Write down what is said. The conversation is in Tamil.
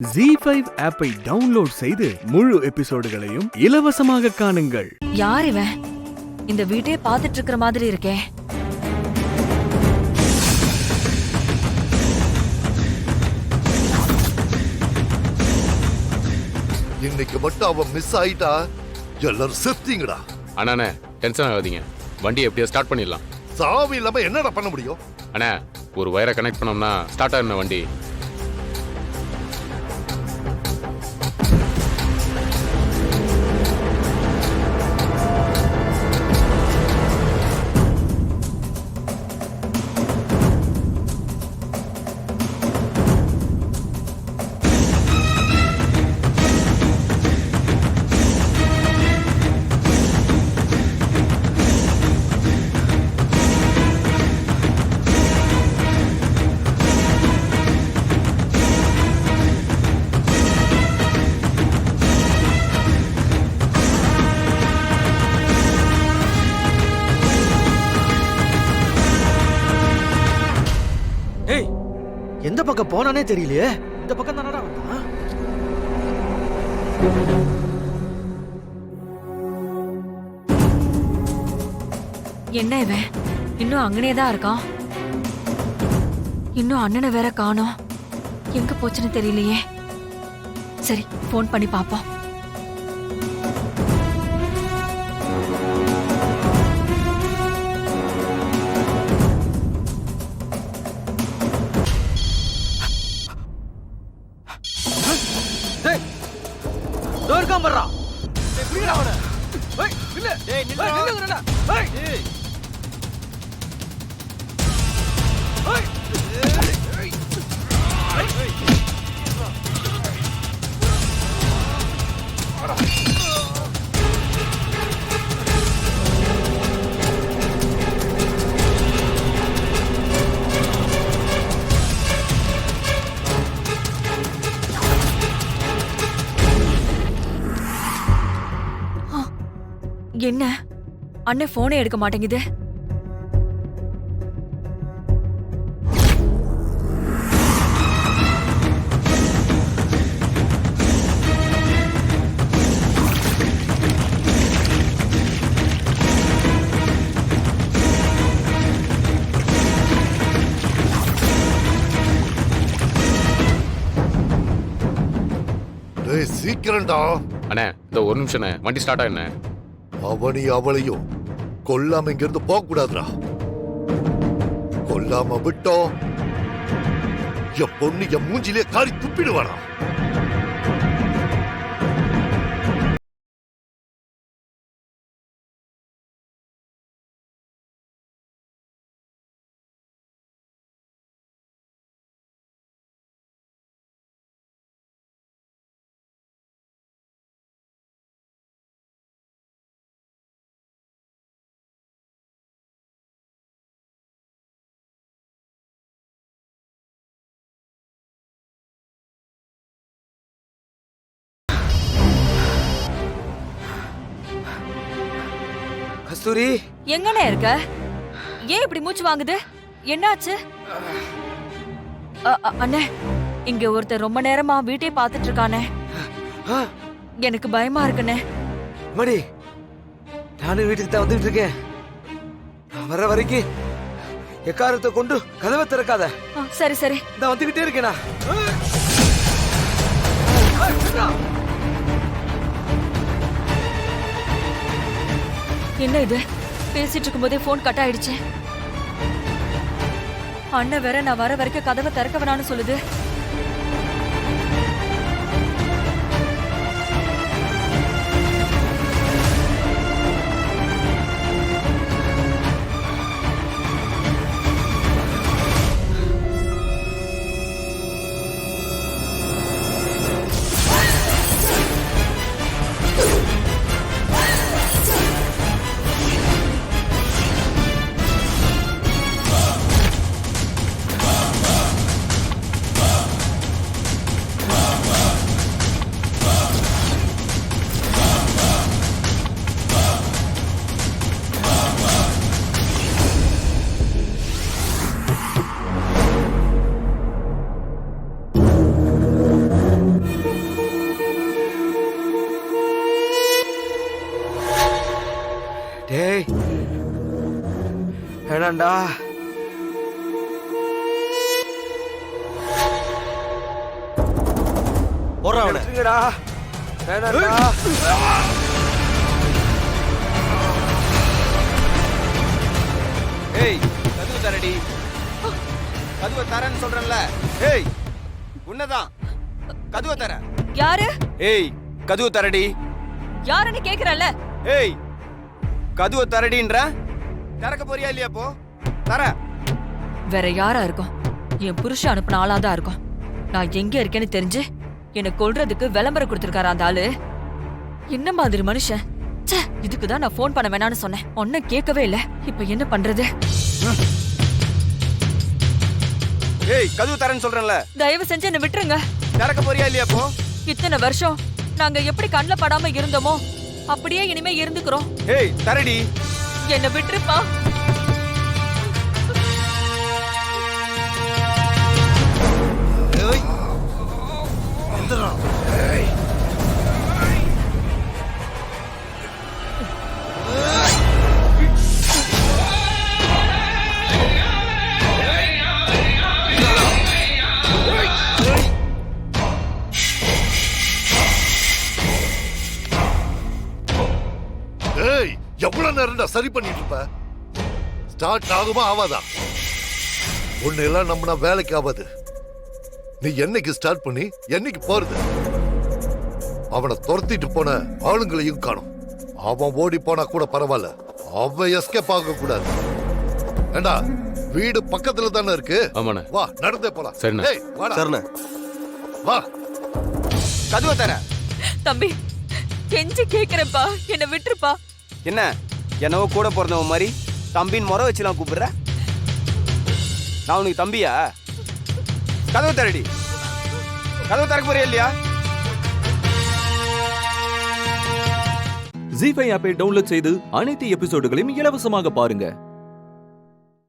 ZEE5 ஆப்பை டவுன்லோட் செய்து முழு எபிசோடுகளையும் இலவசமாக காணுங்கள். யார் இவன்? இந்த வீட்டே பார்த்துட்டு இருக்கிற மாதிரி இருக்கே. இன்னைக்கு மட்டும் அவன் மிஸ் ஆயிட்டா எல்லாரும் செத்தீங்கடா. அண்ணா டென்ஷன் ஆகாதீங்க, வண்டி எப்படியா ஸ்டார்ட் பண்ணிடலாம். சாவி இல்லாம என்னடா பண்ண முடியும்? அண்ணா ஒரு வயரை கனெக்ட் பண்ணோம்னா ஸ்டார்ட் ஆகின வண்டி. எந்த பக்கம் போனானே தெரியலையே. இந்த பக்கம் தானடா வந்தான். என்ன இவன் இன்னும் அங்கனே தான் இருக்கான்? இன்னும் அண்ணனை வேற காணோம். எங்க போச்சுன்னு தெரியலையே. சரி, போன் பண்ணி பாப்போம். என்ன அண்ணன் போனே எடுக்க மாட்டேங்குது. டேய் சீக்கிரம்டா. அண்ணா இந்த ஒரு நிமிஷம், வண்டி ஸ்டார்ட் ஆகின. அவனி அவளையும் கொல்லாம இங்க இருந்து போக கூடாதுடா. கொல்லாம விட்டோம் என் பொண்ணு என் மூஞ்சிலே காரி துப்பிடுவானா. கஸ்தூரி, எங்கண்ணே இருக்க? ஏன் இப்படி மூச்சு வாங்குது? என்னாச்சு? அண்ணே, இங்க ஒருத்தர் ரொம்ப நேரமா வீட்டை பார்த்துட்டு இருக்கானே. எனக்கு பயமா இருக்குண்ணே. மடி, நானும் வீட்டுக்கு தான் வந்துட்டு இருக்கேன். நான் வர வரைக்கும் எக்காரத்தை கொண்டு கதவை திறக்காத. சரி சரி, நான் வந்துகிட்டே இருக்கேனா. என்ன இது? பேசிட்டு இருக்கும் போதே போன் கட் ஆயிடுச்சு. அண்ணன் வேற நான் வர வரைக்கும் கதவை திறக்க வேணாம்னு சொல்லுது. வேணாண்டா. போறா அவனை. எடுத்துங்கடா. வேணாண்டா. ஏய் கதவு தரடி. கதவை தரேன்னு சொல்றேன்ல. ஏய் உன்னதான் கதவை தர. யாரு ஏய் கதவு தரடி. யாருன்னு கேக்குறல்ல? ஏய் கதவை தரடின்ற. திறக்க போறியா இல்லையா? போ தர. வேற யாரா இருக்கும்? என் புருஷன் அனுப்பின ஆளாதான் இருக்கும். நான் எங்க இருக்கேன்னு தெரிஞ்சு என்னை கொல்றதுக்கு விளம்பரம் கொடுத்திருக்காரு அந்த ஆளு. என்ன மாதிரி மனுஷன்? ச்சே, இதுக்குதான் நான் ஃபோன் பண்ண வேணாம்னு சொன்னேன். ஒன்னும் கேட்கவே இல்ல. இப்ப என்ன பண்றது? ஏய் கதவு தரேன்னு சொல்றேன்ல. தயவு செஞ்சு என்ன விட்டுருங்க. திறக்க போறியா இல்லையா? போ. இத்தனை வருஷம் நாங்க எப்படி கண்ணுல படாம இருந்தோமோ அப்படியே இனிமே இருந்துக்கிறோம். ஏய் தரடி. என்ன விட்டுருப்பா. ஏய் எந்திரா. ஏய் எவ்வளவு நேரம்டா சரி பண்ணிட்டு இருப்ப? ஸ்டார்ட் ஆகுமா ஆவாதா? உன்னை எல்லாம் நம்பினா வேலைக்கு ஆகாது. நீ என்னைக்கு ஸ்டார்ட் பண்ணி என்னைக்கு போறது? அவனை துரத்திட்டு போன ஆளுங்களையும் காணும். அவன் ஓடி போனா கூட பரவாயில்ல, அவன் எஸ்கேப் ஆக கூடாது. ஏண்டா வீடு பக்கத்துல தானே இருக்கு. ஆமாண்ணே. வா நடந்தே போலாம். சரிண்ணே. ஏய் வாடா. சரிண்ணே. வா. கதவை தர. தம்பி கெஞ்சி கேக்குறப்பா, என்ன விட்டுருப்பா. என்ன என்னவோ கூட பிறந்தவன் மாதிரி தம்பின்னு முறை வச்சுலாம் கூப்பிடுற? நான் உனக்கு தம்பியா? கதவை தரடி. கதவை திறக்க போறியா இல்லையா? ஜீ5 ஆப்பை டவுன்லோட் செய்து அனைத்து எபிசோடுகளையும் இலவசமாக பாருங்க.